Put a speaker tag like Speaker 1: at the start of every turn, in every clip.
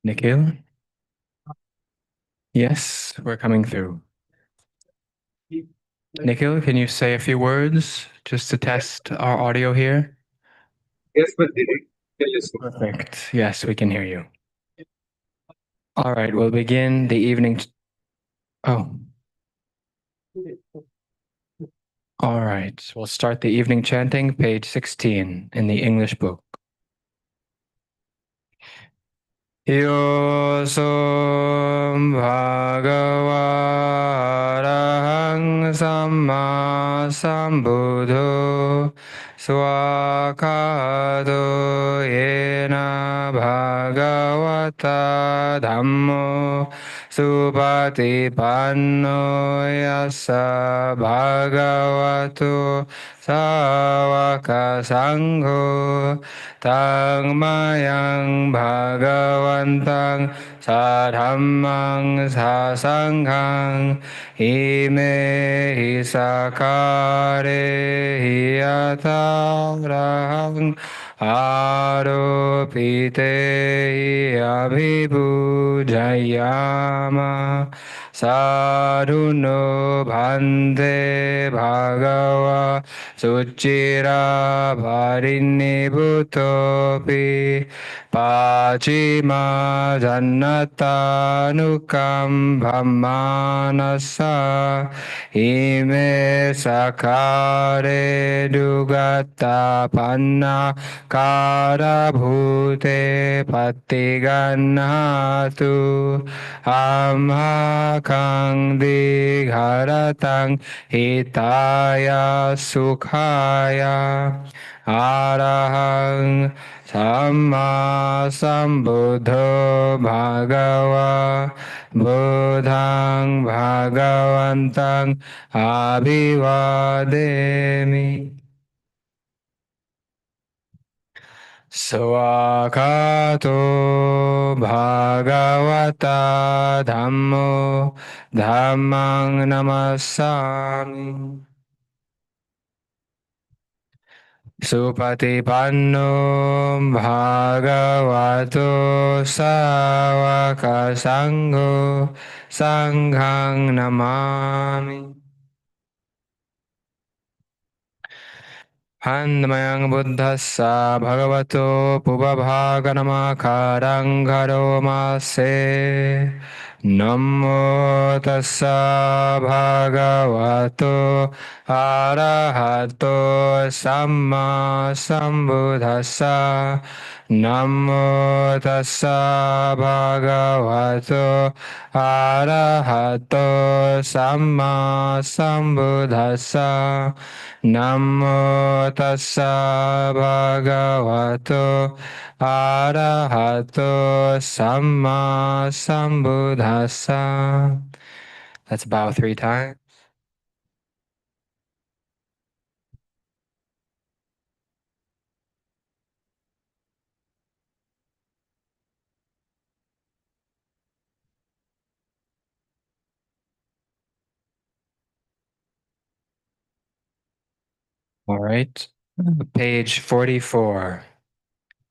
Speaker 1: Nikhil? Yes, we're coming through. Nikhil, can you say a few words just to test our audio here?
Speaker 2: Yes, but yes.
Speaker 1: Perfect. Yes, we can hear you. All right, we'll begin the evening. Oh. All right, we'll start the evening chanting, page 16 in the English book. Yosam Bhagava Arahang Samma Sambuddho Swakhato Yena Bhagavata Dhammo Supatipanno Yassa Bhagavato Sāvaka Saṅghō Tangmayang Bhagavantang Sadhammang Sasanghang Ime Hisakare Hiyatarahang Aropite Abhibhujayama Sadhuno Bhante Bhagava Suchira Bharinibhutopi Pachima Jannatanukam Bhammanasa Ime Sakare Dugata Panna Karabhute Patiganatu Amhakang Digharatang Hitaya Sukhaya Arahang Samma Sambuddho Bhagava Buddhang Bhagavantang Abhivademi Swakato Bhagavata Dhammo Dhammang Namassami Supatipanno Bhagavato Sāvaka Saṅghō Saṅghang Namami Handmayang Buddhassa Bhagavato Pubabhaganamakarang Karomase Namo Tassa Bhagavato Arahato Samma Sambuddhassa Namo Tassa Bhagavato Arahato Samma Sambuddhassa Namo Tassa Bhagavato Arahato Samma Sambuddhassa. Let's bow 3 times. All right, page 44.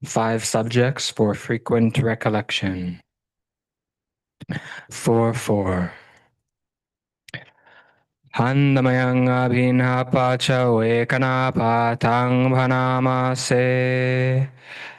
Speaker 1: 5 subjects for frequent recollection. 4-4. Handamayang abhinapa vekana tang bhanamase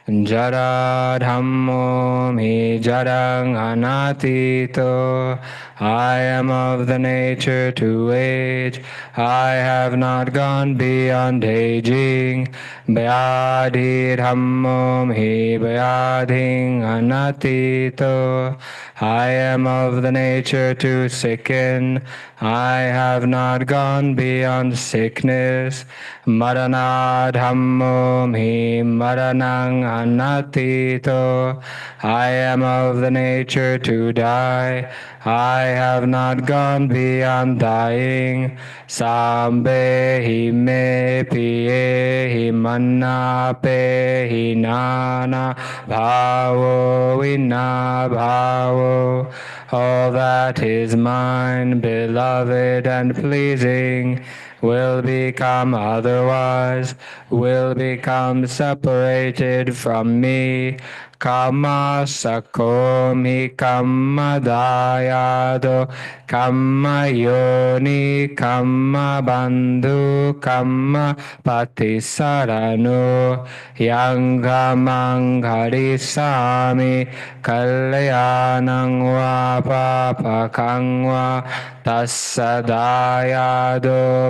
Speaker 1: Jara dhammo mi jarang anatito. I am of the nature to age. I have not gone beyond aging. Vyadhi dhammo mi vyadhing anatito. I am of the nature to sicken. I have not gone beyond sickness. Marana dhammo mi maranang anatito. I am of the nature to die. I have not gone beyond dying. Sambehi me piyehi manna pehi nana bhavo vinna bhavo. All that is mine, beloved and pleasing, will become otherwise, will become separated from me. kamma sakomi kamma dayado kamma yoni kamma bandhu kamma patisarano yangamang harisami kalyanang va papakang va tassadayado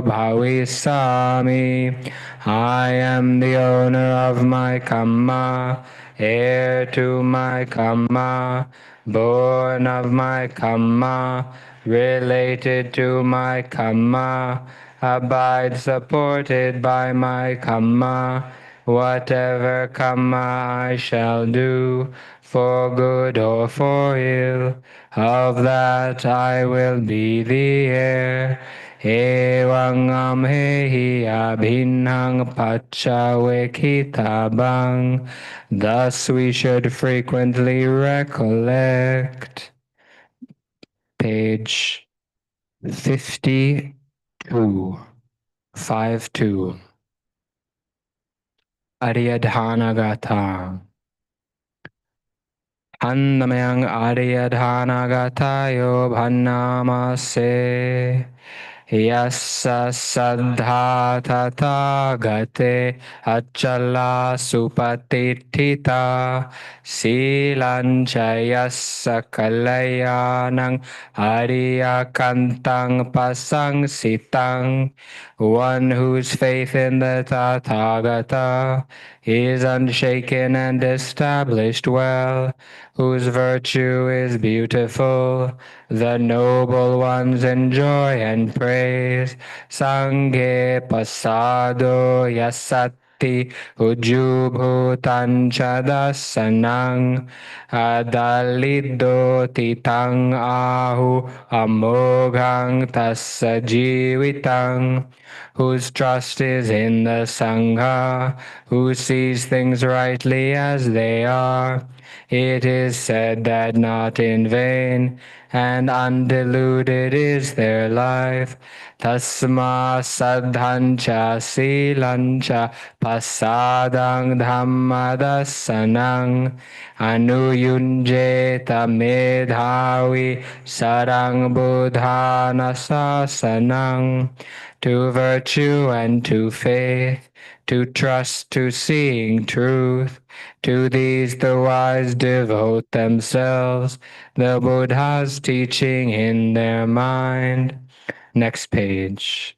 Speaker 1: bhavisami. I am the owner of my kamma, heir to my kamma, born of my kamma, related to my kamma, abide supported by my kamma. Whatever kamma I shall do, for good or for ill, of that I will be the heir. Ewang amhehi abhinang pachavekitabang. Thus we should frequently recollect. Page 52. 52. Aryadhanagata. Annamayang aryadhanagatayo bhannamase. Yassa saddha tathagate achala supatitthita silancha yassa kalayanang ariyakantang pasangsitang. One whose faith in the Tathagata is unshaken and established well, whose virtue is beautiful, the noble ones enjoy and praise. Sanghe pasado yasati ujubhutan chadasanang adalido titang ahu amoghang tassa jivitang. Whose trust is in the Sangha, who sees things rightly as they are. It is said that not in vain and undiluted is their life. Tasma sadhancha silancha pasadang dhammadasanang anuyunjeta medhavi sarang buddhana sasanang. To virtue and to faith, to trust, to seeing truth, to these the wise devote themselves, the Buddha's teaching in their mind. Next page.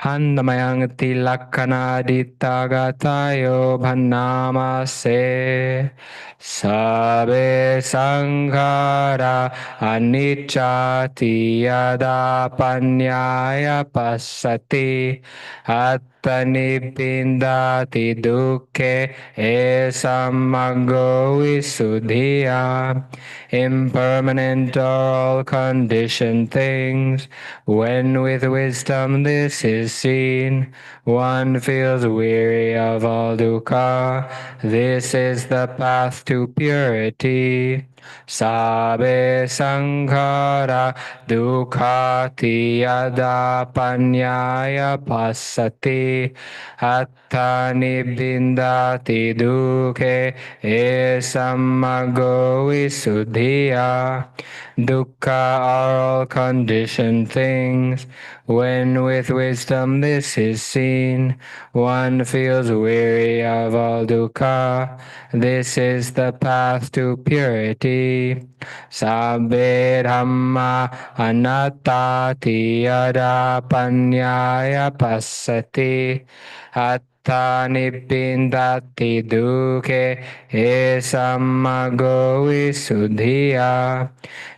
Speaker 1: Handamayang tilakkhana dittagatayo bhannamase. Sabe sanghara anicchati yada panyaya passati attanibindati dukkhe esamaggo visuddhiya. Impermanent are all conditioned things. When with wisdom this is seen, one feels weary of all dukkha. This is the path to purity. Sabe sanghara dukkhati yada panyaya passati attanibindati dukkhe esamaggo visuddhiya. Dukkha are all conditioned things. When with wisdom this is seen, one feels weary of all dukkha. This is the path to purity. Sabbe dhamma anattati yada panyaya passati attanibindati dukkhe esamaggo visuddhiya.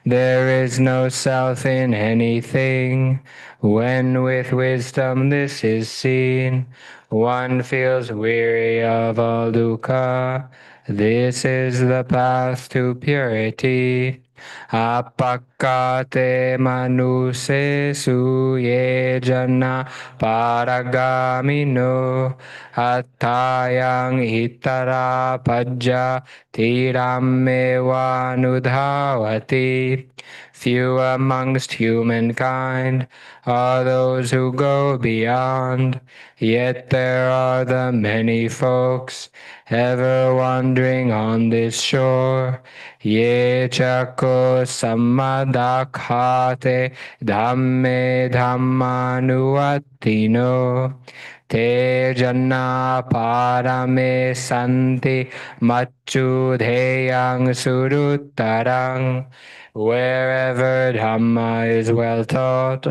Speaker 1: There is no self in anything. When with wisdom this is seen, one feels weary of all dukkha. This is the path to purity. Apakkate manusesu ye jana paragamino attayang itara pajja tirammevanudhavati. Few amongst humankind are those who go beyond, yet there are the many folks ever wandering on this shore. Ye chako samadakhate dhamme dhammanuvattino te janna parame santi machu dheyang suruttarang. Wherever Dhamma is well taught,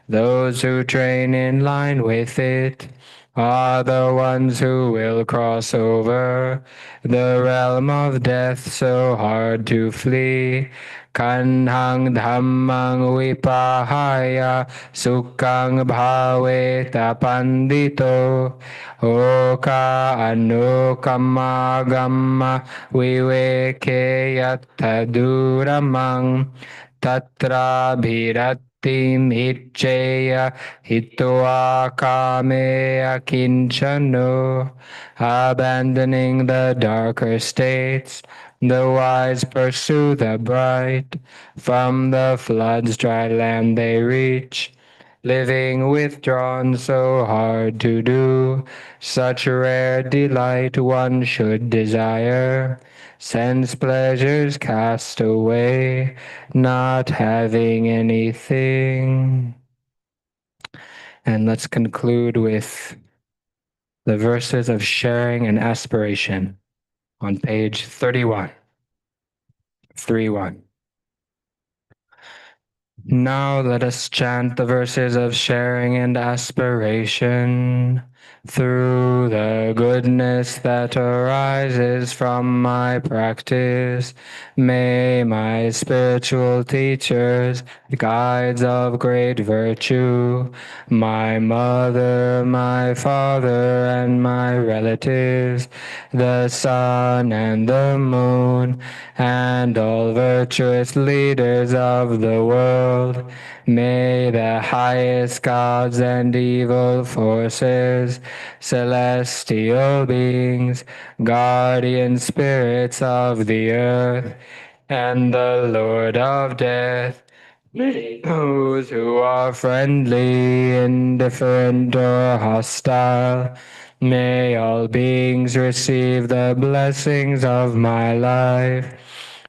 Speaker 1: those who train in line with it are the ones who will cross over the realm of death so hard to flee. Kanhang dhammang vipahaya sukhang bhaveta pandito oka anukama gamma viveke yatta duramang tatra bhirattim hiccheya hitva kameya kinchano. Abandoning the darker states, the wise pursue the bright. From the flood's dry land they reach, living withdrawn so hard to do. Such rare delight one should desire. Sense pleasures cast away, not having anything. And let's conclude with the verses of sharing and aspiration on page 31. 3-1. Now let us chant the verses of sharing and aspiration. Through the goodness that arises from my practice, may my spiritual teachers, guides of great virtue, my mother, my father, and my relatives, the sun and the moon, and all virtuous leaders of the world, may the highest gods and evil forces, celestial beings, guardian spirits of the earth, and the Lord of death, those who are friendly, indifferent, or hostile, may all beings receive the blessings of my life.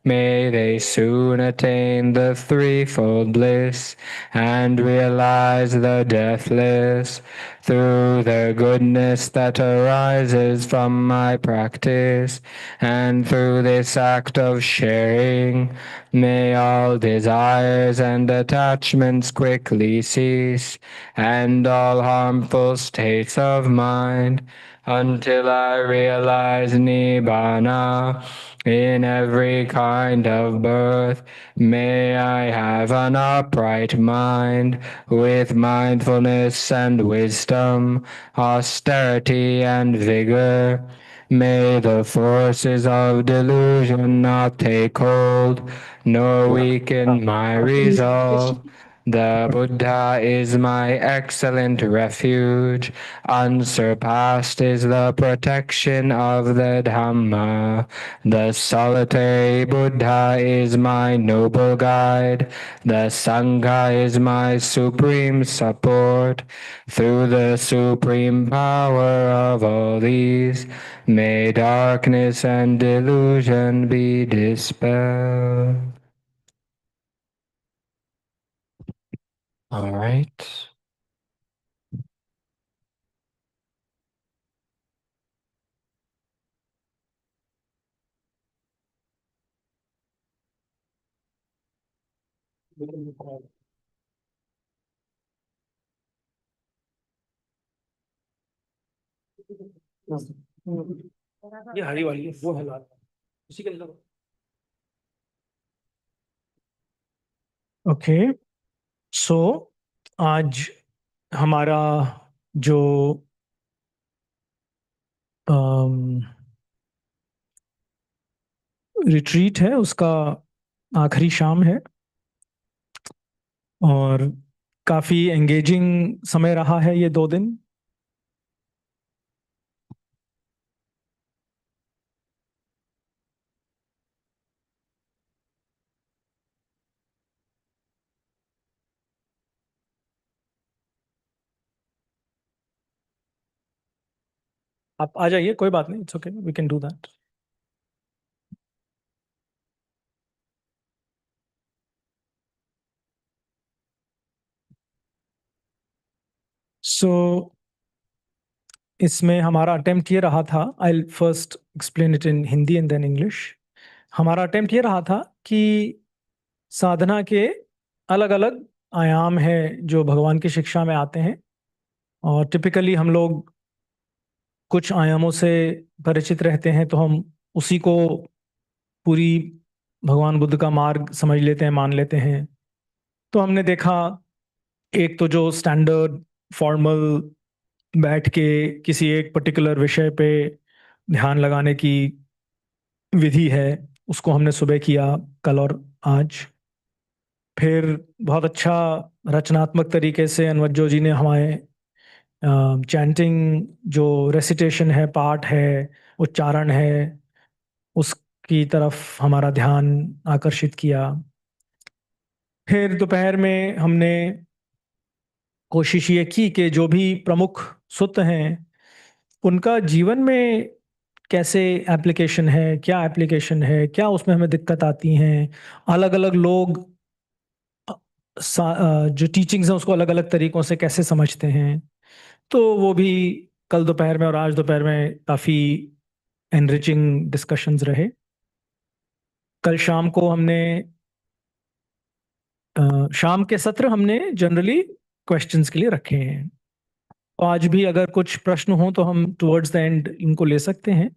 Speaker 1: May they soon attain the threefold bliss and realize the deathless. Through the goodness that arises from my practice, and through this act of sharing, may all desires and attachments quickly cease, and all harmful states of mind, until I realize Nibbana in every kind of birth. May I have an upright mind, with mindfulness and wisdom, austerity and vigor. May the forces of delusion not take hold, nor weaken my resolve. The Buddha is my excellent refuge. Unsurpassed is the protection of the Dhamma. The solitary Buddha is my noble guide. The Sangha is my supreme support. Through the supreme power of all these, may darkness and delusion be dispelled. All right.
Speaker 3: ये हरी वाली है वो है लाल उसी के अंदर okay so आज हमारा जो रिट्रीट है उसका आखिरी शाम है और काफी एंगेजिंग समय रहा है ये 2 दिन आप आ जाइए, कोई बात नहीं, it's okay, we can do that. So इसमें हमारा अटेम्प्ट ये रहा था, I first explain it in Hindi and then English. हमारा अटेम्प्ट ये रहा था कि साधना के अलग अलग आयाम हैं जो भगवान की शिक्षा में आते हैं, और टिपिकली हम लोग कुछ आयामों से परिचित रहते हैं तो हम उसी को पूरी भगवान बुद्ध का मार्ग समझ लेते हैं, मान लेते हैं. तो हमने देखा, एक तो जो स्टैंडर्ड फॉर्मल बैठ के किसी एक पर्टिकुलर विषय पे ध्यान लगाने की विधि है, उसको हमने सुबह किया, कल और आज. फिर बहुत अच्छा रचनात्मक तरीके से अनवज्जो जी ने हमारे चैंटिंग, जो रेसिटेशन है, पाठ है, उच्चारण है, उसकी तरफ हमारा ध्यान आकर्षित किया. फिर दोपहर में हमने कोशिश ये की कि जो भी प्रमुख सुत्त हैं उनका जीवन में कैसे एप्लीकेशन है, क्या एप्लीकेशन है, क्या उसमें हमें दिक्कत आती हैं, अलग अलग लोग जो टीचिंग्स हैं उसको अलग अलग तरीकों से कैसे समझते हैं. तो वो भी कल दोपहर में और आज दोपहर में काफ़ी एनरिचिंग डिस्कशंस रहे. कल शाम को हमने शाम के सत्र हमने जनरली क्वेश्चंस के लिए रखे हैं. तो आज भी अगर कुछ प्रश्न हो तो हम टुवर्ड्स द एंड इनको ले सकते हैं.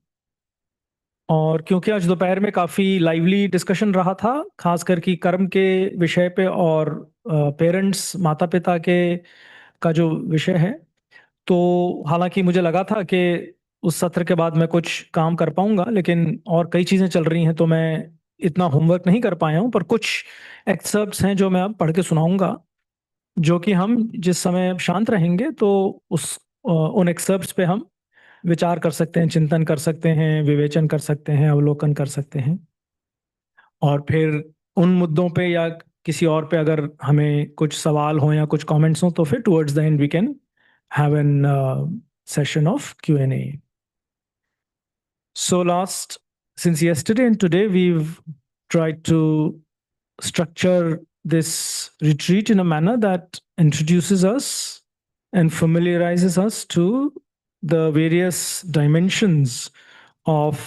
Speaker 3: और क्योंकि आज दोपहर में काफ़ी लाइवली डिस्कशन रहा था, खासकर कि कर्म के विषय पे और पेरेंट्स, माता पिता के का जो विषय है, तो हालांकि मुझे लगा था कि उस सत्र के बाद मैं कुछ काम कर पाऊंगा, लेकिन और कई चीज़ें चल रही हैं तो मैं इतना होमवर्क नहीं कर पाया हूं. पर कुछ एक्सर्प्ट्स हैं जो मैं अब पढ़ के सुनाऊंगा, जो कि हम जिस समय शांत रहेंगे तो उन एक्सर्प्ट्स पे हम विचार कर सकते हैं, चिंतन कर सकते हैं, विवेचन कर सकते हैं, अवलोकन कर सकते हैं. और फिर उन मुद्दों पे या किसी और पे अगर हमें कुछ सवाल हो या कुछ कमेंट्स हो तो फिर towards the end we can have an session of Q&A. So since yesterday and today, we've tried to structure this retreat in a manner that introduces us and familiarizes us to the various dimensions of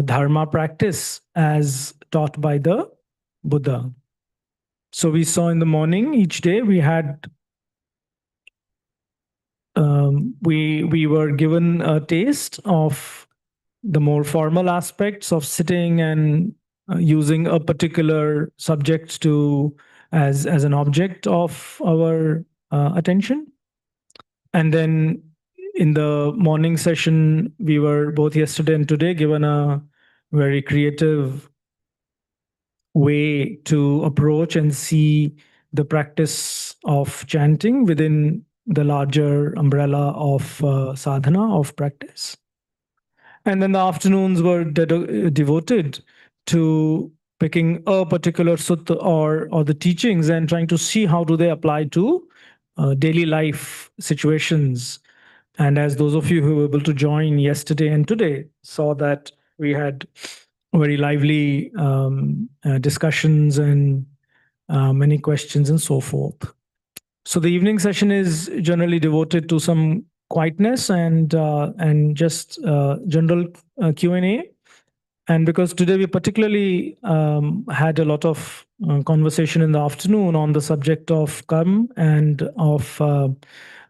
Speaker 3: dharma practice as taught by the Buddha. So we saw in the morning, each day we had we were given a taste of the more formal aspects of sitting and using a particular subject to as an object of our attention. And then in the morning session, we were both yesterday and today given a very creative way to approach and see the practice of chanting within the larger umbrella of sadhana, of practice. And then the afternoons were devoted to picking a particular sutta or the teachings and trying to see how do they apply to daily life situations. And as those of you who were able to join yesterday and today saw that we had very lively discussions and many questions and so forth. So the evening session is generally devoted to some quietness and just general Q&A. And because today we particularly had a lot of conversation in the afternoon on the subject of karma and of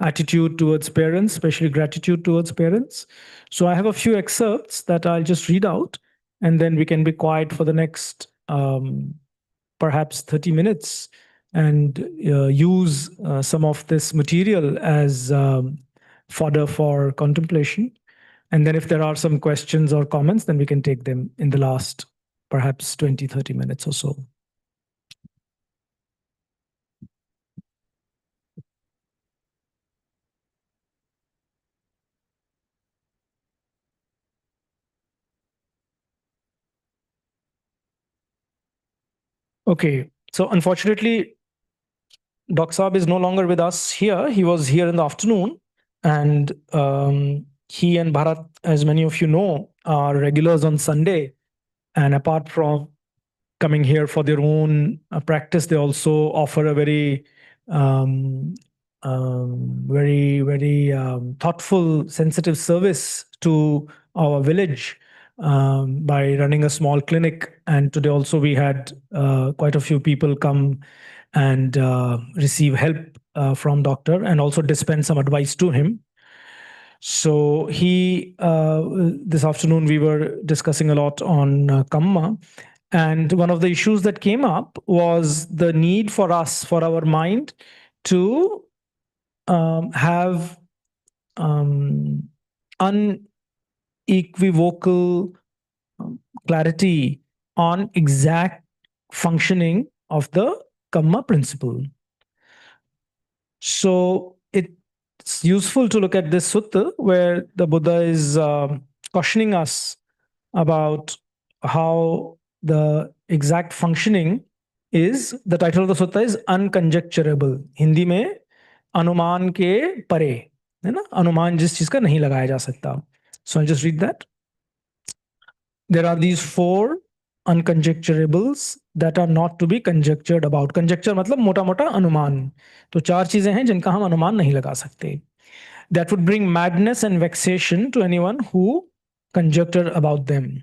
Speaker 3: attitude towards parents, especially gratitude towards parents. So I have a few excerpts that I'll just read out, and then we can be quiet for the next perhaps 30 minutes and use some of this material as fodder for contemplation. And then if there are some questions or comments, then we can take them in the last perhaps 20, 30 minutes or so. Okay, so unfortunately, Doc Saab is no longer with us here. He was here in the afternoon, and he and Bharat, as many of you know, are regulars on Sunday. And apart from coming here for their own practice, they also offer a very, very thoughtful, sensitive service to our village by running a small clinic. And today also we had quite a few people come and receive help from doctor and also dispense some advice to him. So this afternoon we were discussing a lot on Kamma, and one of the issues that came up was the need for us, for our mind, to have unequivocal clarity on exact functioning of the Kamma principle. So it's useful to look at this sutta where the Buddha is cautioning us about how the exact functioning is. The title of the sutta is unconjecturable. Hindi में अनुमान के परे, है ना, अनुमान जिस चीज का नहीं लगाया जा सकता. So I'll just read that. There are these 4 unconjecturables that are not to be conjectured about. Conjecture मतलब मोटा मोटा अनुमान. तो 4 चीजें हैं जिनका हम अनुमान नहीं लगा सकते. That would bring madness and vexation to anyone who conjecture about them.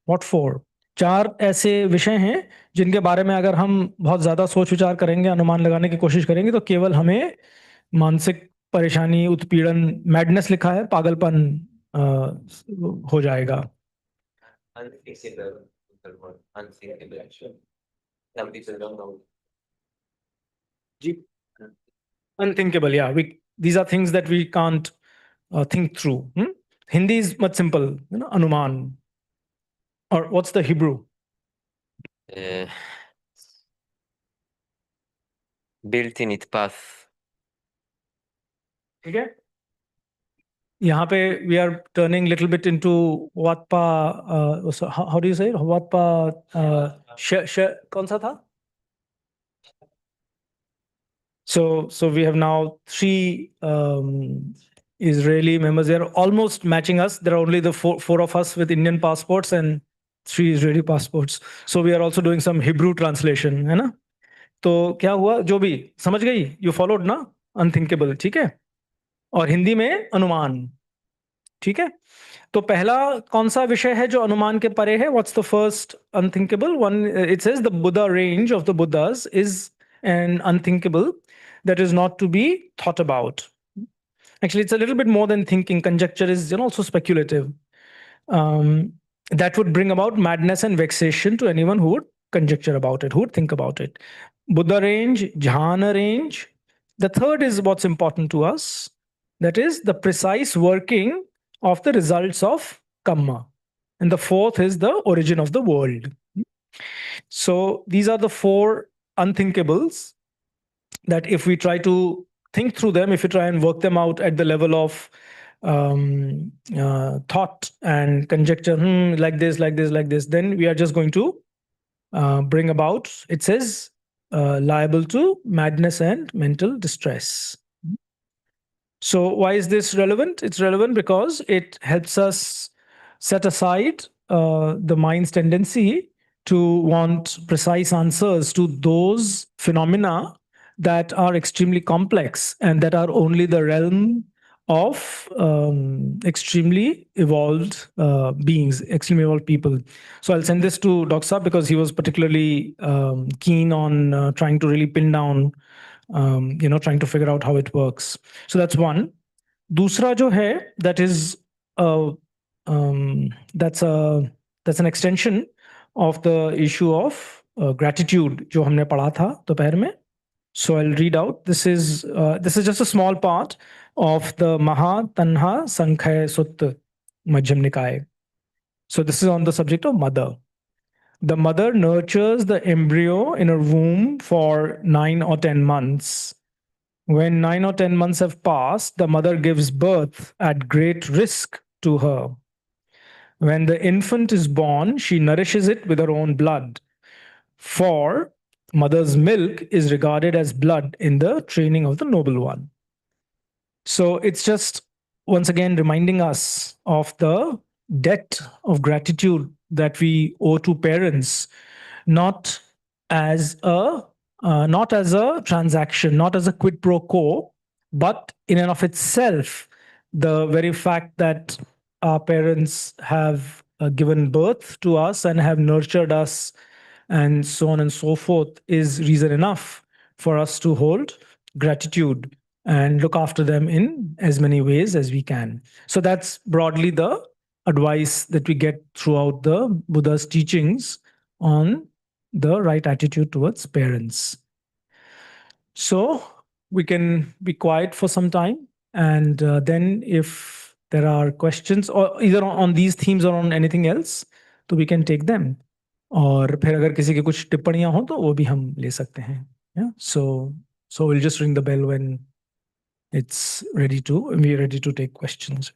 Speaker 3: What for? 4 ऐसे विषय हैं जिनके बारे में अगर हम बहुत ज्यादा सोच विचार करेंगे, अनुमान लगाने की कोशिश करेंगे, तो केवल हमें मानसिक परेशानी, उत्पीड़न, मैडनेस लिखा है, पागलपन हो जाएगा. Unthinkable, yeah. These are things that we can't think through. Hindi is much simple, anuman. Or what's the Hebrew?
Speaker 1: Built-in it path.
Speaker 3: ठीक है. यहाँ पे we are turning little bit into Vatpa. So how do you say it? Vatpa. कौन सा था? So we have now 3 Israeli members. They are almost matching us. There are only the four of us with Indian passports and 3 Israeli passports. So we are also doing some Hebrew translation, है ना? तो क्या हुआ, जो भी समझ गई, you followed ना, unthinkable, ठीक है, और हिंदी में अनुमान, ठीक है. तो पहला कौन सा विषय है जो अनुमान के परे है? What's the first unthinkable one? It says the Buddha range of the Buddhas is an unthinkable that is not to be thought about. Actually, it's a little bit more than thinking. Conjecture is also speculative. That would bring about madness and vexation to anyone who would conjecture about it, who would think about it. Buddha range, jhana range. The third is what's important to us. That is the precise working of the results of kamma. And the fourth is the origin of the world. So these are the 4 unthinkables that if we try to think through them, if we try and work them out at the level of thought and conjecture, like this, then we are just going to bring about, it says, liable to madness and mental distress. So why is this relevant? It's relevant because it helps us set aside the mind's tendency to want precise answers to those phenomena that are extremely complex and that are only the realm of extremely evolved beings, extremely evolved people. So I'll send this to Dr. Saab because he was particularly keen on trying to really pin down, trying to figure out how it works. So that's one. दूसरा जो है, that is that's an extension of the issue of gratitude जो हमने पढ़ा था दोपहर में. So I'll read out. This is just a small part of the Arañña Saṅghārāma Sutta, Madhyam Nikaya. So this is on the subject of mother. The mother nurtures the embryo in her womb for 9 or 10 months. When 9 or 10 months have passed, the mother gives birth at great risk to her. When the infant is born, she nourishes it with her own blood. For mother's milk is regarded as blood in the training of the noble one. So it's just once again reminding us of the debt of gratitude that we owe to parents, not as a not as a transaction, not as a quid pro quo, but in and of itself, the very fact that our parents have given birth to us and have nurtured us and so on and so forth is reason enough for us to hold gratitude and look after them in as many ways as we can. So that's broadly the advice that we get throughout the Buddha's teachings on the right attitude towards parents. So we can be quiet for some time, and then if there are questions or either on these themes or on anything else, so we can take them. और फिर अगर किसी की कुछ टिप्पणियां हो तो वो भी हम ले सकते हैं. Yeah. So we'll just ring the bell when we're ready to take questions.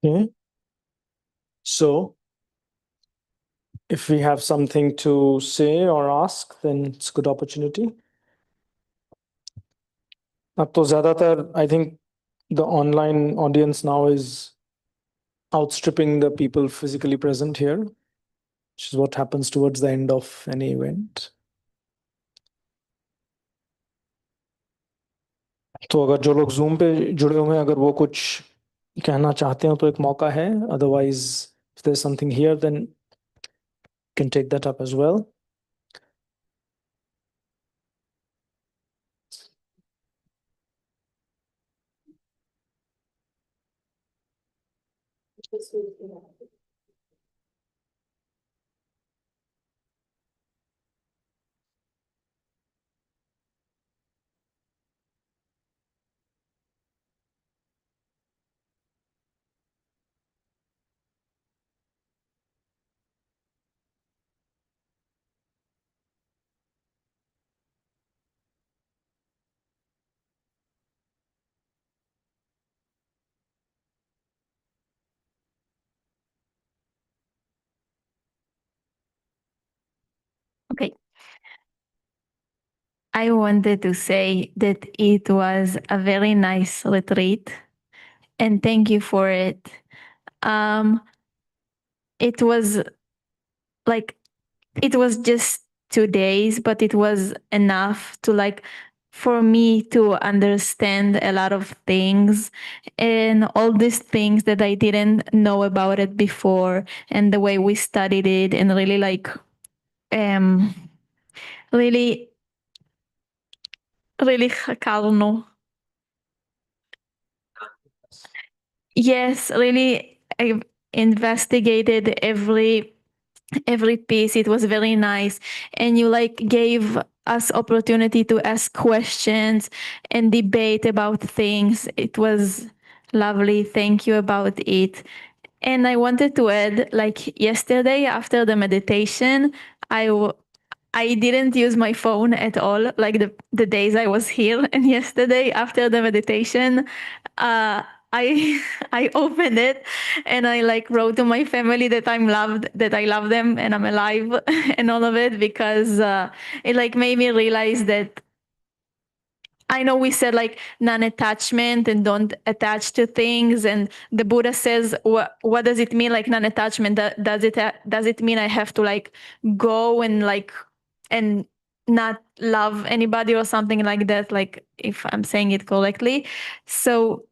Speaker 3: Okay. So, if we have something to say or ask, then it's a good opportunity. अब तो ज़्यादातर, I think the online audience now is outstripping the people physically present here, which is what happens towards the end of any event. तो अगर जो लोग Zoom पे जुड़े हुए हैं, अगर वो कुछ कहना चाहते हो तो एक मौका है. Otherwise, if there's something here, then you can take that up as well.
Speaker 4: Okay. I wanted to say that it was a very nice retreat, and thank you for it. It was like, it was just 2 days, but it was enough to for me to understand a lot of things and all these things that I didn't know about it before, and the way we studied it, and really really really חקרנו. Yes, really, I investigated every piece. It was very nice, and you gave us opportunity to ask questions and debate about things. It was lovely. Thank you about it. And I wanted to add, yesterday after the meditation, I didn't use my phone at all, like the days I was here. And yesterday after the meditation, I I opened it and I wrote to my family that I'm loved, that I love them and I'm alive and all of it, because it made me realize that I know we said non-attachment and don't attach to things, and the Buddha says, what does it mean, non-attachment? Does it mean I have to go and and not love anybody or something like that? If I'm saying it correctly. So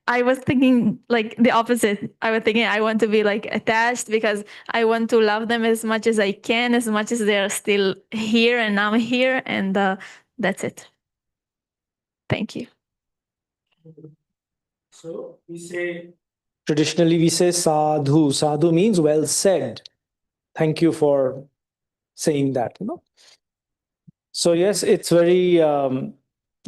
Speaker 4: I was thinking the opposite. I was thinking I want to be attached because I want to love them as much as I can, as much as they're still here and I'm here, and that's it. Thank you.
Speaker 3: So traditionally we say sadhu. Sadhu means well said. Thank you for saying that. So yes, it's very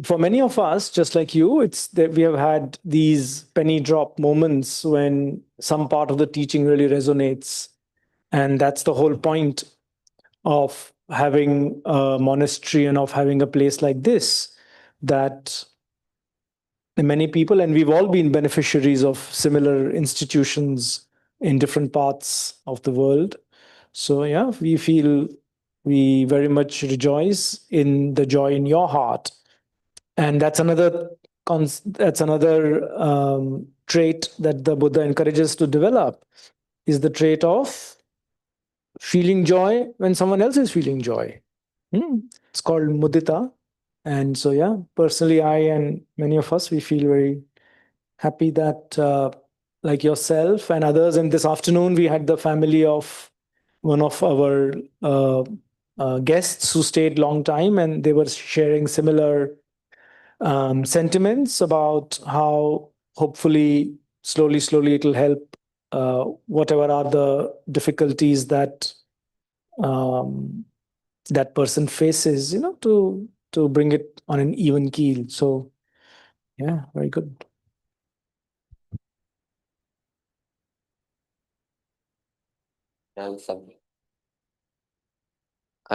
Speaker 3: for many of us, just like you, it's that we have had these penny drop moments when some part of the teaching really resonates, and that's the whole point of having a monastery and of having a place like this, that many people, and we've all been beneficiaries of similar institutions in different parts of the world. So yeah, we very much rejoice in the joy in your heart, and that's another trait that the Buddha encourages to develop, is the trait of feeling joy when someone else is feeling joy. It's called mudita. And so yeah, personally, I and many of us, we feel very happy that like yourself and others. And this afternoon we had the family of one of our guests who stayed long time, and they were sharing similar sentiments about how hopefully slowly it'll help whatever are the difficulties that that person faces, to bring it on an even keel. So yeah, very good.
Speaker 5: I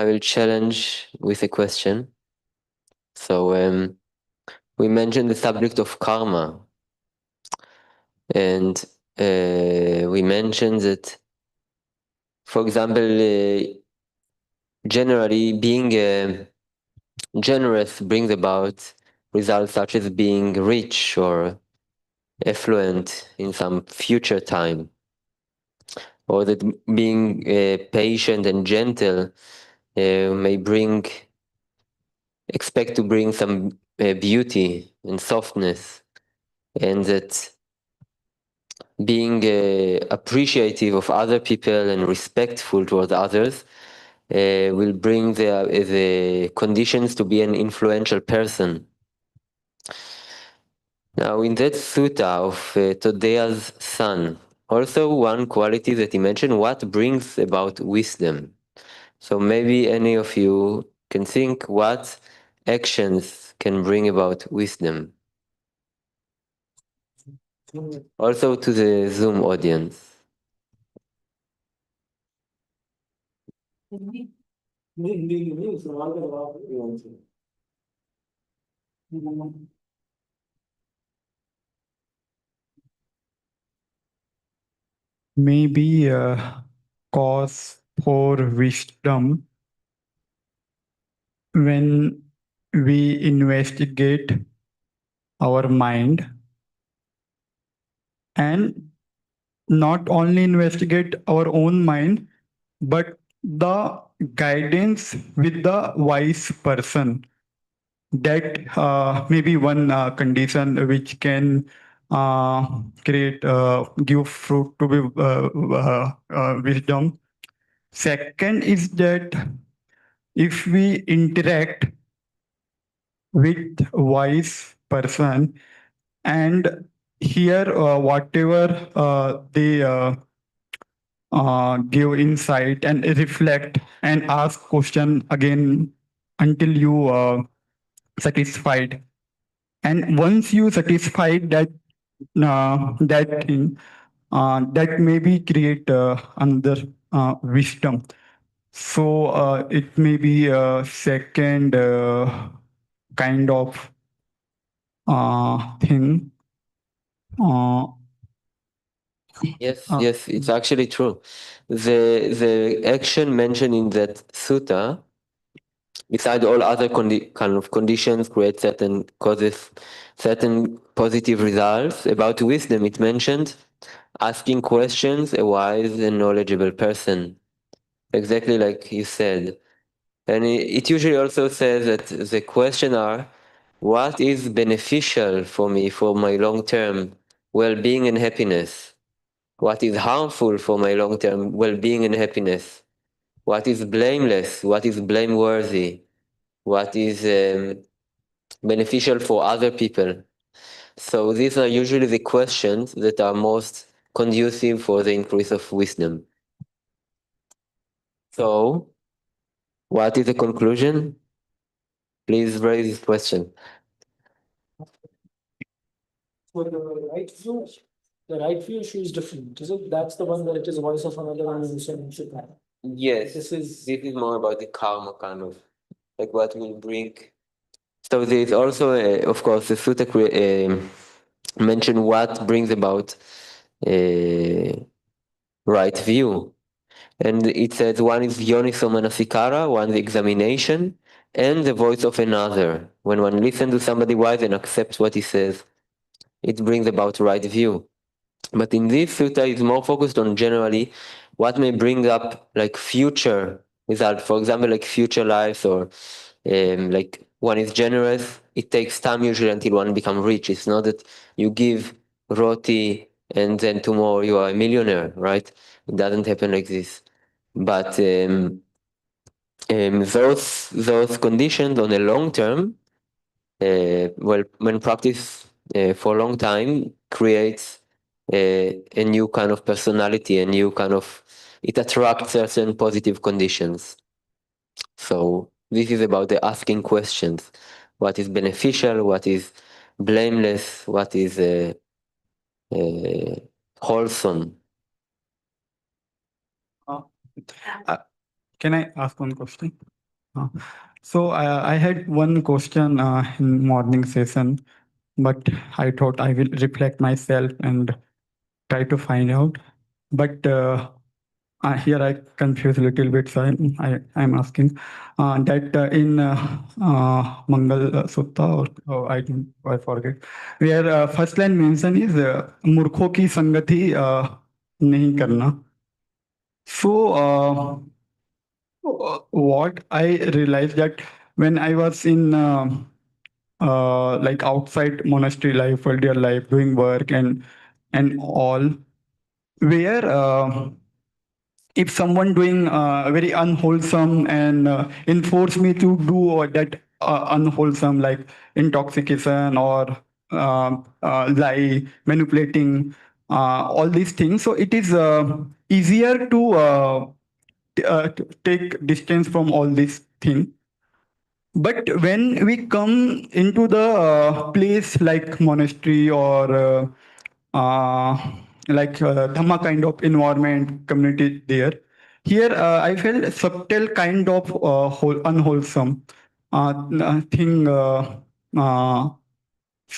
Speaker 5: will challenge with a question. So we mentioned the subject of karma, and we mentioned that, for example, generally being generous brings about results such as being rich or affluent in some future time, or that being patient and gentle may expect to bring some beauty and softness, and that being appreciative of other people and respectful towards others will bring the conditions to be an influential person. Now, in that sutta of Todea's son, also one quality that he mentioned, what brings about wisdom. So maybe any of you can think what actions can bring about wisdom. Also to the Zoom audience.
Speaker 6: Maybe cause for wisdom when we investigate our mind and not only investigate our own mind, but the guidance with the wise person. That may be one condition which can give fruit to be wisdom. Second is that if we interact with wise person and hear whatever they give insight and reflect and ask question again until you satisfied, and once you satisfied that thing, that maybe create another wisdom. So it may be a second kind of thing.
Speaker 5: Yes, yes, it's actually true. The action mentioned in that sutta, beside all other kind of conditions, create certain causes, certain positive results. About wisdom, it mentioned asking questions, a wise and knowledgeable person. Exactly like you said. And it usually also says that the question are, what is beneficial for me for my long-term well-being and happiness? What is harmful for my long-term well-being and happiness? What is blameless? What is blameworthy? What is beneficial for other people? So these are usually the questions that are most conducive for the increase of wisdom. So, what is the conclusion? Please raise this question.
Speaker 3: For the right view issue is different, is it? That's the one that it is voice of another one you said.
Speaker 5: Yes, this is more about the karma kind of, like what will bring. So there is also, of course, the sutta mention what brings about right view. And it says one is yoniso manasikara, one is examination, and the voice of another. When one listens to somebody wise and accepts what he says, it brings about right view. But in this sutta, it's more focused on generally what may bring up like future result. For example, like future lives, or like one is generous. It takes time usually until one become rich. It's not that you give roti and then tomorrow you are a millionaire, right? It doesn't happen like this. But those conditions on a long term, well, when practiced for a long time, creates a new kind of personality, a new kind of, it attracts certain positive conditions. So this is about the asking questions. What is beneficial? What is blameless? What is wholesome?
Speaker 6: Can I ask one question? So I had one question in morning session, but I thought I will reflect myself and try to find out. But here I confuse a little bit, so I'm asking that in Mangal Sutta, or I forget, where first line mention is मूर्खों की संगति नहीं करना. So what I realized that when I was in like outside monastery life, or their life, doing work and all, where if someone doing very unwholesome and enforce me to do that unwholesome, like intoxication or lie, manipulating, all these things, so it is easier to take distance from all these things. But when we come into the place like monastery or like Dhamma kind of environment, community there, here I felt subtle kind of unwholesome thing.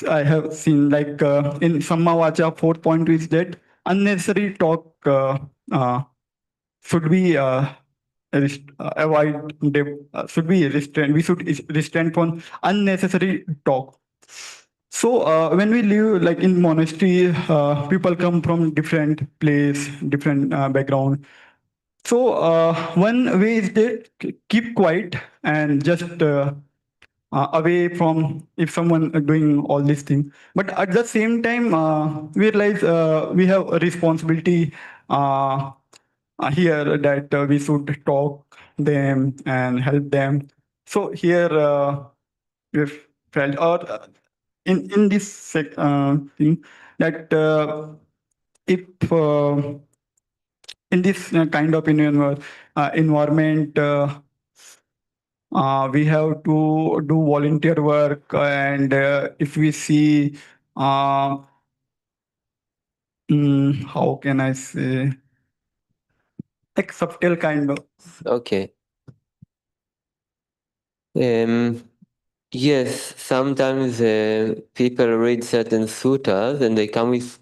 Speaker 6: I have seen like in Sammavacha, fourth point is that unnecessary talk should be avoid. Should be restrained. We should restrain from unnecessary talk. So when we live like in monastery, people come from different place, different background. So one way is that keep quiet and just away from if someone doing all these things. But at the same time, we realize we have a responsibility here that we should talk them and help them. So here we've felt, or in this thing, that if in this kind of environment, we have to do volunteer work, and if we see, uh, how can I say, like subtle kind of.
Speaker 5: Okay. Yes, sometimes people read certain suttas and they come with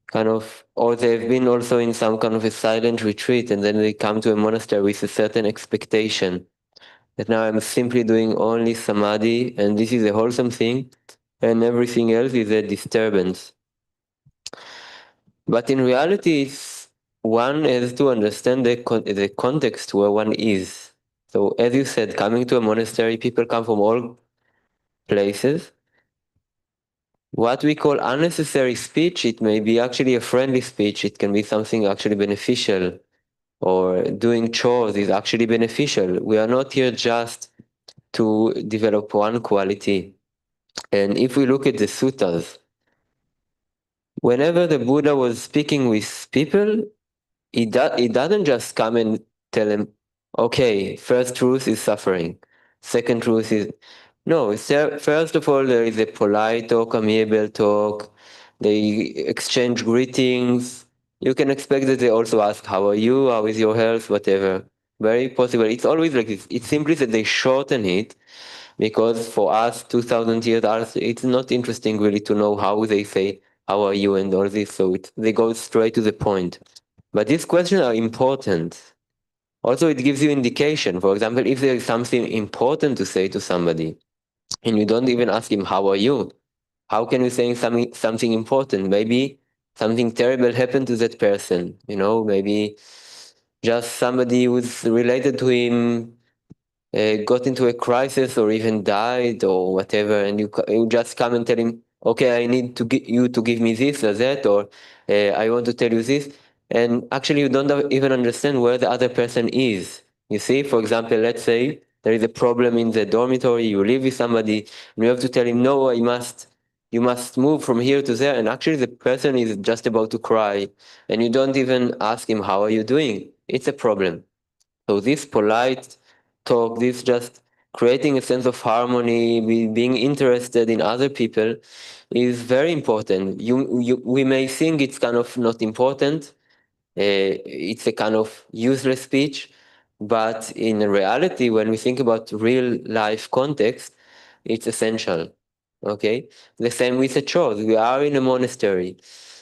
Speaker 5: kind of, or they've been also in some kind of a silent retreat, and then they come to a monastery with a certain expectation that now I'm simply doing only samadhi and this is a wholesome thing and everything else is a disturbance. But in reality, one has to understand the context where one is. So as you said, coming to a monastery, people come from all places. What we call unnecessary speech, it may be actually a friendly speech, it can be something actually beneficial, or doing chores is actually beneficial. We are not here just to develop one quality. And if we look at the suttas, whenever the Buddha was speaking with people, he doesn't just come and tell them, okay, first truth is suffering, second truth is... No, first of all, there is a polite talk, amiable talk. They exchange greetings. You can expect that they also ask, how are you? How is your health? Whatever. Very possible. It's always like this. It's simply that they shorten it because for us, 2000 years, it's not interesting really to know how they say, how are you and all this. So they go straight to the point. But these questions are important. Also, it gives you indication. For example, if there is something important to say to somebody, and you don't even ask him, how are you? How can you say something important? Maybe something terrible happened to that person, maybe just somebody who's related to him got into a crisis or even died or whatever, and you just come and tell him, okay, I need you to give me this or that, or I want to tell you this, and actually you don't even understand where the other person is. You see, for example, let's say there is a problem in the dormitory, you live with somebody, and you have to tell him, no, you must move from here to there, and actually the person is just about to cry, and you don't even ask him, how are you doing? It's a problem. So this polite talk, this just creating a sense of harmony, being interested in other people is very important. We may think it's kind of not important, it's a kind of useless speech, but in reality, when we think about real life context, it's essential. Okay? The same with the chores. We are in a monastery.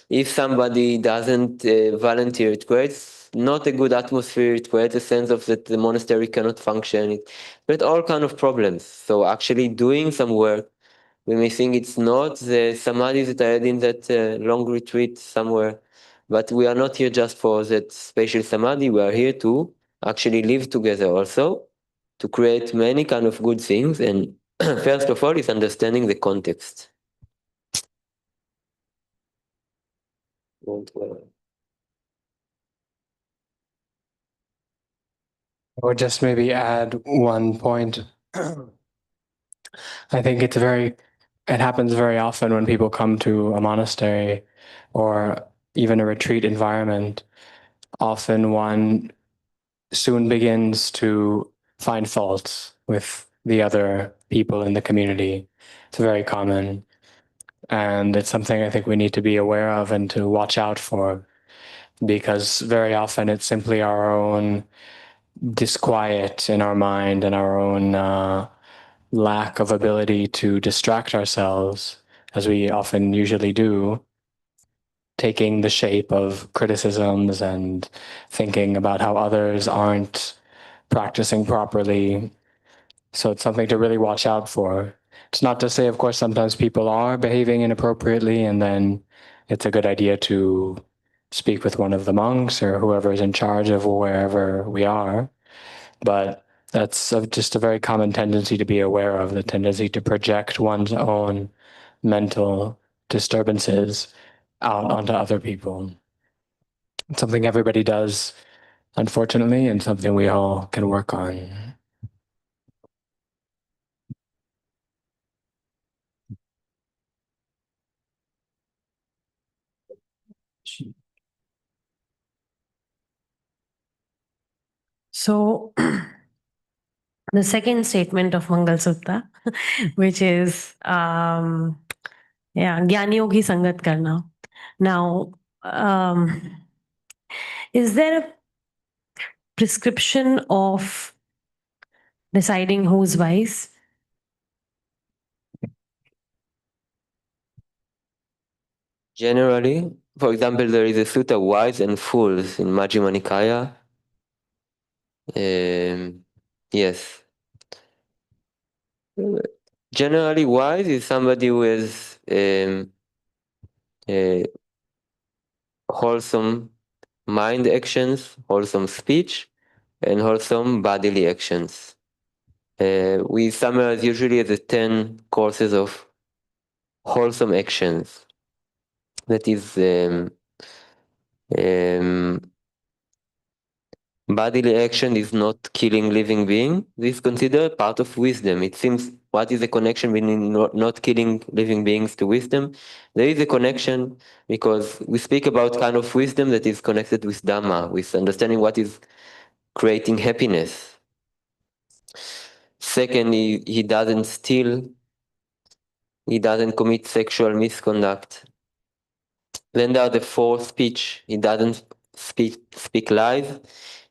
Speaker 5: If somebody doesn't volunteer, it creates not a good atmosphere. It creates a sense of that the monastery cannot function. It creates all kind of problems. So actually doing some work, we may think it's not the samadhis that I had in that long retreat somewhere, but we are not here just for that spatial samadhi. We are here to actually live together also, to create many kind of good things. And first of all is understanding the context.
Speaker 1: I would just maybe add one point. I think it happens very often when people come to a monastery or even a retreat environment. Often one soon begins to find faults with the other people in the community. It's very common. And it's something I think we need to be aware of and to watch out for, because very often it's simply our own disquiet in our mind and our own lack of ability to distract ourselves, as we often usually do, taking the shape of criticisms and thinking about how others aren't practicing properly. So it's something to really watch out for. It's not to say, of course, sometimes people are behaving inappropriately, and then it's a good idea to speak with one of the monks or whoever is in charge of wherever we are. But that's just a very common tendency to be aware of, the tendency to project one's own mental disturbances out onto other people. It's something everybody does, unfortunately, and something we all can work on.
Speaker 7: So the second statement of Mangal Sutta, which is Gyaniyon ki sangat karna. Now, is there a prescription of deciding who's wise?
Speaker 5: Generally, for example, there is a sutta, Wise and Fools, in Majjhima Nikaya. Yes. Generally, wise is somebody who has wholesome mind actions, wholesome speech, and wholesome bodily actions. We summarize usually the 10 courses of wholesome actions. That is bodily action is not killing living being. This is considered part of wisdom. It seems, what is the connection between not killing living beings to wisdom? There is a connection because we speak about kind of wisdom that is connected with Dhamma, with understanding what is creating happiness. Second, he doesn't steal, he doesn't commit sexual misconduct. Then there are the four speech. He doesn't speak lies.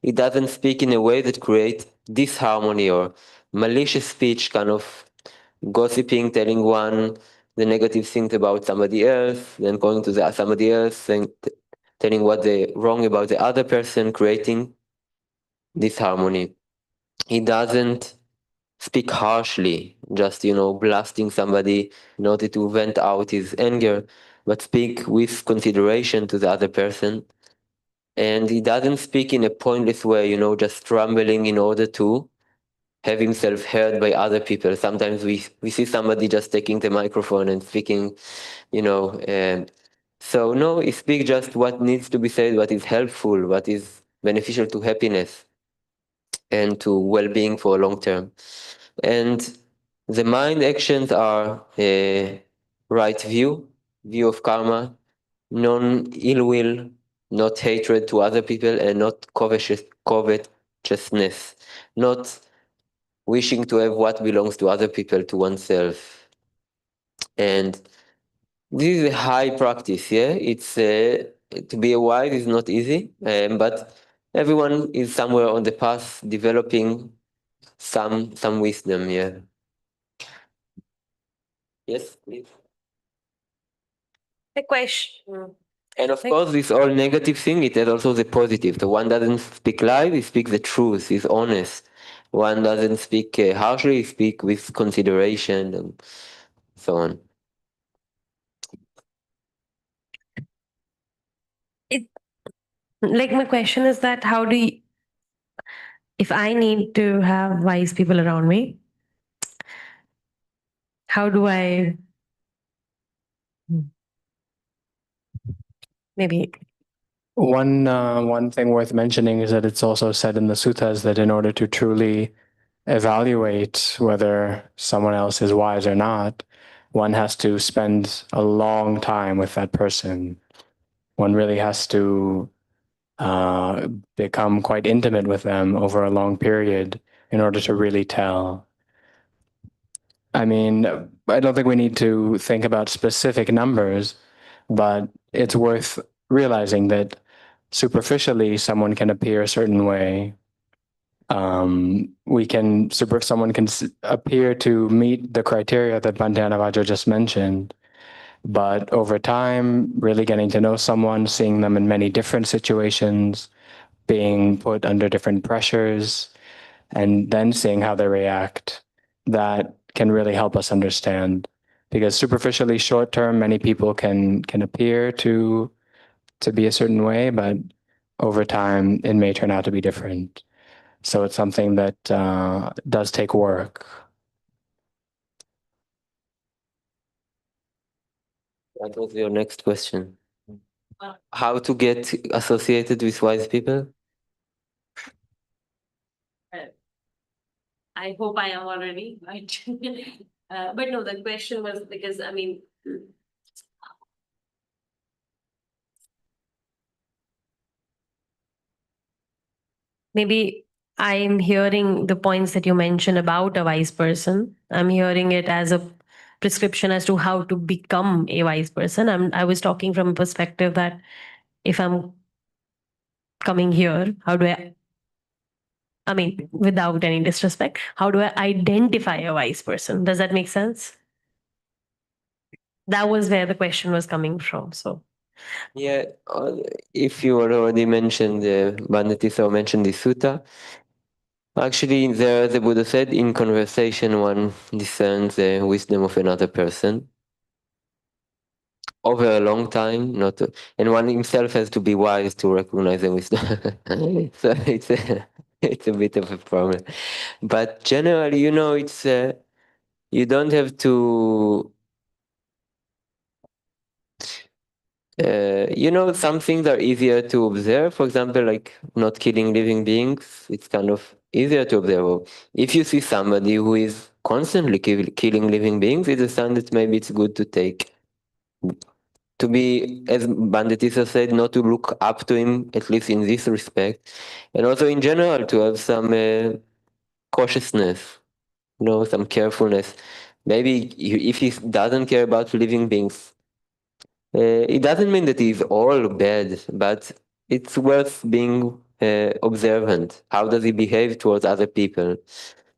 Speaker 5: He doesn't speak in a way that creates disharmony or malicious speech, kind of gossiping, telling one the negative things about somebody else, then going to somebody else and telling what they wrong about the other person, creating disharmony. He doesn't speak harshly, just blasting somebody in order to vent out his anger, but speak with consideration to the other person. And he doesn't speak in a pointless way, just rambling in order to have himself heard by other people. Sometimes we see somebody just taking the microphone and speaking, so no, he speaks just what needs to be said, what is helpful, what is beneficial to happiness and to well-being for a long term. And the mind actions are right view of karma, non-ill will, not hatred to other people, and not covetousness, not wishing to have what belongs to other people to oneself. And this is a high practice, yeah? It's to be a wise is not easy, but everyone is somewhere on the path developing some wisdom, yeah. Yes, please.
Speaker 7: A question.
Speaker 5: And of course, this all negative thing, it has also the positive. The one doesn't speak lies, he speaks the truth, he's honest. One doesn't speak harshly, he speaks with consideration and so on.
Speaker 7: Like my question is that how do you, if I need to have wise people around me, how do I maybe
Speaker 1: One thing worth mentioning is that it's also said in the suttas that in order to truly evaluate whether someone else is wise or not, one has to spend a long time with that person. One really has to become quite intimate with them over a long period in order to really tell. I mean, I don't think we need to think about specific numbers, but it's worth realizing that superficially someone can appear a certain way. Someone can appear to meet the criteria that Bhante Anavaja just mentioned, but over time, really getting to know someone, seeing them in many different situations, being put under different pressures, and then seeing how they react, that can really help us understand. Because superficially, short term, many people can appear to be a certain way, but over time, it may turn out to be different. So it's something that does take work.
Speaker 5: What was your next question? How to get associated with wise people?
Speaker 7: I hope I am already, right? But no, the question was because, I mean, maybe I'm hearing the points that you mentioned about a wise person. I'm hearing it as a prescription as to how to become a wise person. I was talking from a perspective that if I'm coming here, how do I mean, without any disrespect, how do I identify a wise person? Does that make sense? That was where the question was coming from. So,
Speaker 5: Yeah, if you already mentioned, Banditisa mentioned the sutta, actually there the Buddha said, in conversation one discerns the wisdom of another person over a long time, and one himself has to be wise to recognize the wisdom. So it's a bit of a problem. But generally, it's you don't have to. Some things are easier to observe. For example, like not killing living beings, it's kind of easier to observe. If you see somebody who is constantly killing living beings, it's a sign that maybe it's good to be, as Banditisa said, not to look up to him, at least in this respect. And also in general, to have some cautiousness, some carefulness. Maybe if he doesn't care about living beings, it doesn't mean that he's all bad, but it's worth being observant. How does he behave towards other people?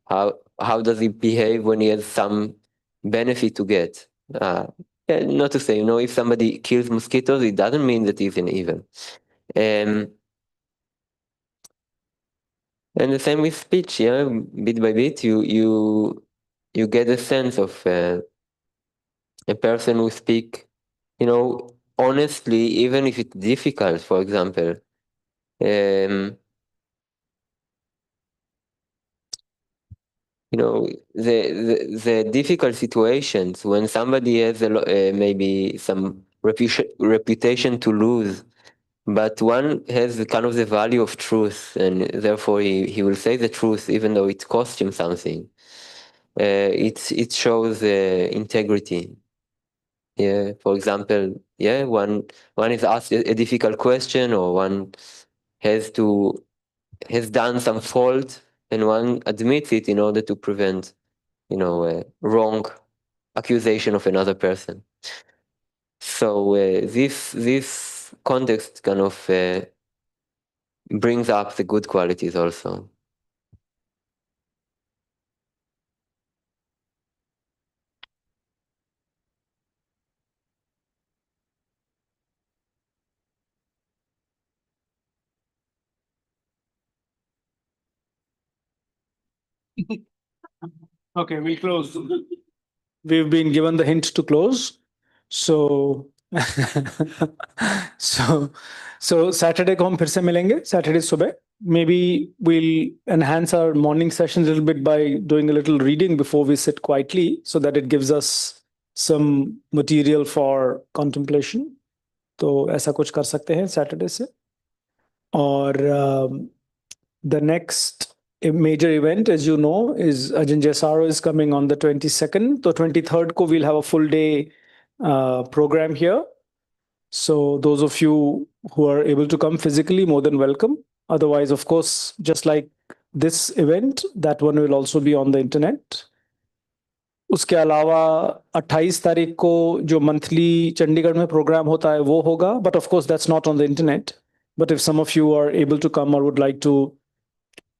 Speaker 5: How does he behave when he has some benefit to get? Not to say, if somebody kills mosquitoes, it doesn't mean that he's an evil. And the same with speech, yeah. Bit by bit, you get a sense of a person who speak, honestly, even if it's difficult. For example, the difficult situations when somebody has maybe some reputation to lose, but one has kind of the value of truth, and therefore he will say the truth even though it costs him something. It shows integrity. Yeah, for example, yeah, one is asked a difficult question, or one has done some fault, and one admits it in order to prevent, wrong accusation of another person. So this context kind of brings up the good qualities also.
Speaker 3: Okay, we'll close. We've been given the hint to close. So so Saturday को हम फिर से मिलेंगे, Saturday सुबह. Maybe we'll enhance our morning sessions a little bit by doing a little reading before we sit quietly so that it gives us some material for contemplation. तो ऐसा कुछ कर सकते हैं Saturday से. और the next major event, as you know, is Ajahn Jesaro is coming on the 22nd. So 23rd ko we'll have a full day program here. So those of you who are able to come physically, more than welcome. Otherwise, of course, just like this event, that one will also be on the internet. उसके अलावा 28 तारीख को जो monthly Chandigarh में programme होता है वो होगा, but of course that's not on the internet. But if some of you are able to come or would like to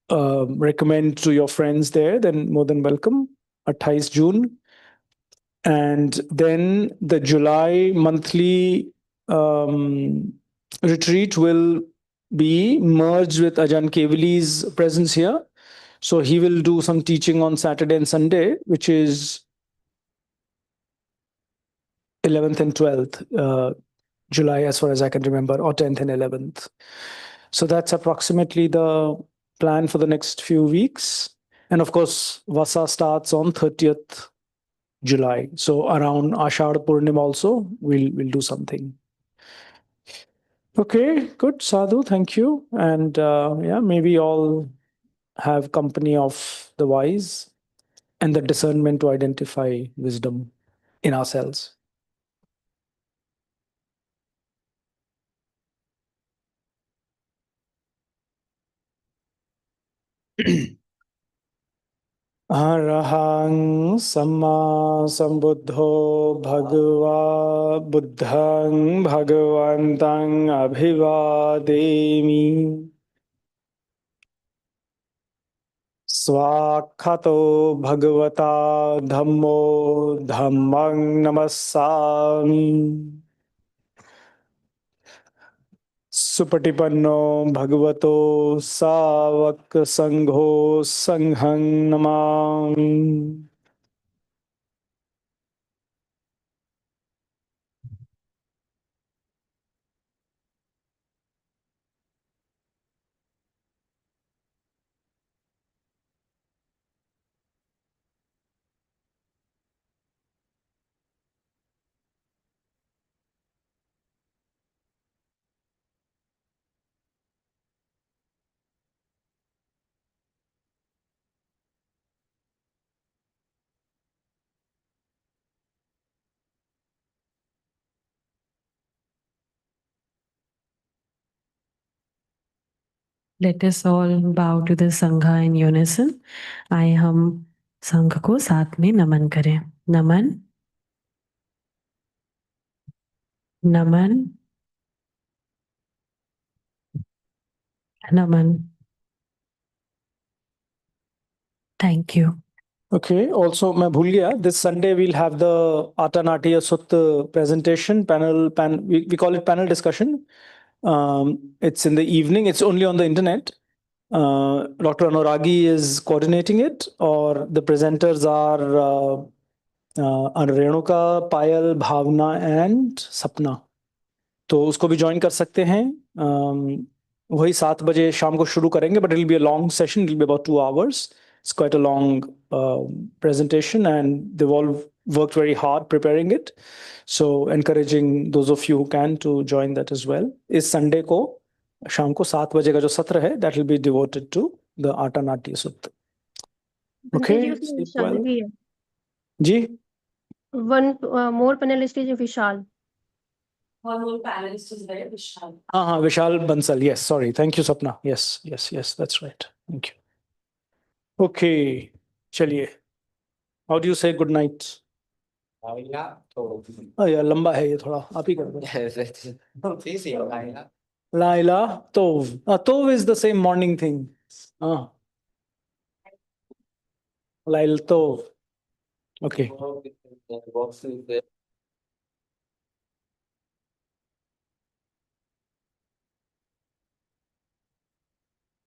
Speaker 3: recommend to your friends there, then more than welcome. 28 June. And then the July monthly retreat will be merged with Ajahn Kevali's presence here. So he will do some teaching on Saturday and Sunday, which is 11th and 12th July, as far as I can remember, or 10th and 11th. So that's approximately the plan for the next few weeks. And of course, Vasa starts on 30th July. So around Ashad Purnima also, we'll do something. Okay, good. Sadhu, thank you. And yeah, may we all have company of the wise and the discernment to identify wisdom in ourselves. Arahang Samma Sambuddho Bhagava Buddhang Bhagavantang Abhivademi Swakhato Bhagavata Dhammo Dhammang Namassami Supatipanno Bhagavato Savak Sangho Sanghang Namami.
Speaker 7: Let us all bow to the Sangha in unison. आइए हम संघ को साथ में नमन करें. नमन, नमन, नमन. Thank you.
Speaker 3: Okay, also मैं भूल गया, this Sunday we'll have the Atanatiya Sutta presentation panel, we call it panel discussion. It's in the evening, it's only on the internet. Dr. Anuragi is coordinating it, or the presenters are Renuka, Payal, Bhavna and Sapna. तो उसको भी join कर सकते हैं. वही 7 बजे शाम को शुरू करेंगे, but it'll be a long session, it'll be about 2 hours. It's quite a long presentation and they've all worked very hard preparing it. So encouraging those of you who can to join that as well. इस Sunday को शाम को 7 बजे का जो सत्र है, that will be devoted to the Atanati Sutta. Okay, sleep well. Ji?
Speaker 8: One more panelist is Vishal.
Speaker 7: One more panelist is there, Vishal.
Speaker 3: Vishal Bansal. Yes, sorry. Thank you, Sapna. Yes, that's right. Thank you. Okay, चलिए. How do you say good night? यार लंबा है ये थोड़ा, आप ही कर दो. Laila Tov. Tov is the same morning thing. Laila Tov. Okay.